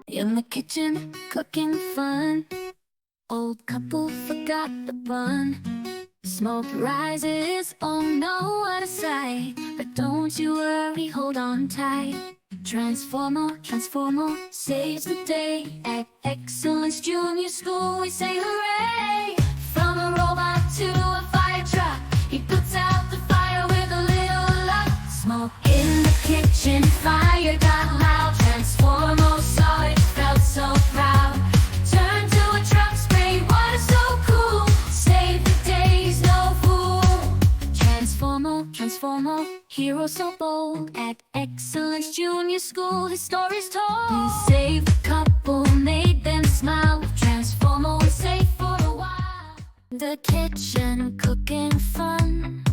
In the kitchen, cooking fun. Old couple forgot the bun. Smoke rises, oh no, what a sight. But don't you worry, hold on tight. Transformo, saves the day. At Excellence Junior School we say hooray. From a robot to a fire truck, he puts out the fire with a little luck. Smoke in the kitchen, fire got loud. Transformo saw it, felt so proud. Turned to a truck, sprayed water so cool. Save the days, no fool. Transformo, hero so bold. At Excellence Junior School, his story's told. He saved the couple, made them smile. With Transformo, was safe for a while. The kitchen, cooking fun.